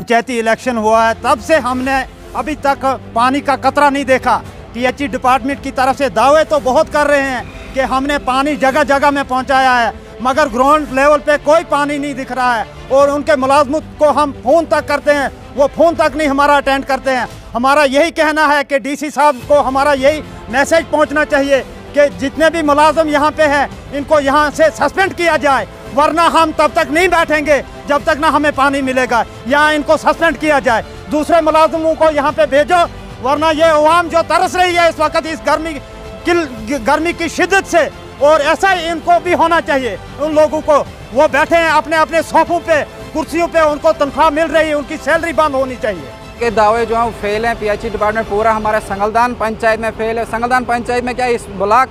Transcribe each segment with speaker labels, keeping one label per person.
Speaker 1: पंचायती election हुआ है तब से हमने अभी तक पानी का कतरा नहीं देखा। पीएचई डिपार्टमेंट की तरफ से दावे तो बहुत कर रहे हैं कि हमने पानी जगह जगह में पहुंचाया है, मगर ग्राउंड लेवल पे कोई पानी नहीं दिख रहा है। और उनके मुलाजमत को हम फ़ोन तक करते हैं, वो फ़ोन तक नहीं हमारा अटेंड करते हैं। हमारा यही कहना है कि डीसी साहब को हमारा यही मैसेज पहुंचना चाहिए कि जितने भी मुलाजम यहाँ पे हैं इनको यहाँ से सस्पेंड किया जाए, वरना हम तब तक नहीं बैठेंगे जब तक ना हमें पानी मिलेगा। यहाँ इनको सस्पेंड किया जाए, दूसरे मुलाजमों को यहाँ पे भेजो, वरना ये अवाम जो तरस रही है इस वक्त इस गर्मी की शिद्दत से, और ऐसा ही इनको भी होना चाहिए। उन लोगों को वो बैठे हैं अपने अपने सोफों पे, कुर्सियों पे, उनको तनख्वाह मिल रही है, उनकी सैलरी बंद होनी चाहिए।
Speaker 2: के दावे जो हैं फेल हैं। पीएचई डिपार्टमेंट पूरा हमारे संगलदान पंचायत में फेल है। संगलदान पंचायत में क्या, इस ब्लॉक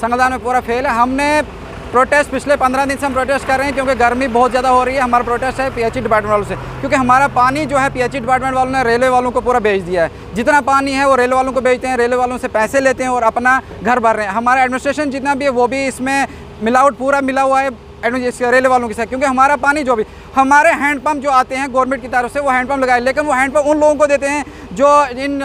Speaker 2: संगलदान में पूरा फेल है। हमने प्रोटेस्ट पिछले 15 दिन से हम प्रोटेस्ट कर रहे हैं क्योंकि गर्मी बहुत ज़्यादा हो रही है। हमारा प्रोटेस्ट है पीएचई डिपार्टमेंट वालों से, क्योंकि हमारा पानी जो है पीएचई डिपार्टमेंट वालों ने रेलवे वालों को पूरा भेज दिया है। जितना पानी है वो रेलवे वालों को भेजते हैं, रेलवे वालों से पैसे लेते हैं और अपना घर भर रहे हैं। हमारा एडमिनिस्ट्रेशन जितना भी है वो भी इसमें मिलावट पूरा मिला हुआ है रेलवे वालों के साथ, क्योंकि हमारा पानी जो भी हमारे हैंडपम्प जो आते हैं गवर्नमेंट की तरफ से वो हैंडपम्प लगाए, लेकिन वो हैंडपम्प उन लोगों को देते हैं जो इन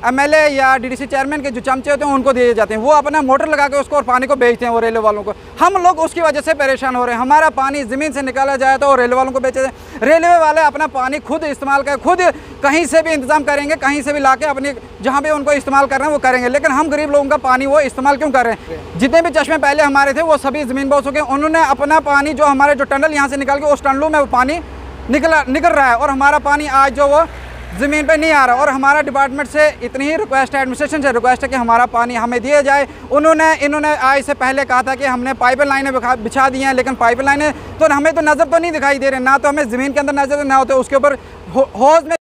Speaker 2: एमएलए या डीडीसी चेयरमैन के जो चमचे होते हैं उनको दिए जाते हैं। वो अपना मोटर लगा के उसको और पानी को बेचते हैं वो रेलवे वालों को। हम लोग उसकी वजह से परेशान हो रहे हैं। हमारा पानी ज़मीन से निकाला जाए तो रेलवे वालों को बेचे जाए। रेलवे वाले अपना पानी खुद इस्तेमाल कर, खुद कहीं से भी इंतज़ाम करेंगे, कहीं से भी ला के अपनी जहाँ भी उनको इस्तेमाल करना है वो करेंगे, लेकिन हम गरीब लोगों का पानी वो इस्तेमाल क्यों कर रहे हैं? जितने भी चश्मे पहले हमारे थे वो सभी ज़मीन बॉस हो गए। उन्होंने अपना पानी जो हमारे जो टनल यहाँ से निकाल के उस टनलों में वो पानी निकल रहा है, और हमारा पानी आज जो वो ज़मीन पे नहीं आ रहा। और हमारा डिपार्टमेंट से इतनी ही रिक्वेस्ट है, एडमिनिस्ट्रेशन से रिक्वेस्ट है कि हमारा पानी हमें दिया जाए। इन्होंने आज से पहले कहा था कि हमने पाइप लाइनें बिछा दी हैं, लेकिन पाइप लाइनें तो हमें तो नज़र तो नहीं दिखाई दे रही, ना तो हमें ज़मीन के अंदर नज़र, ना होते उसके ऊपर हौज़ में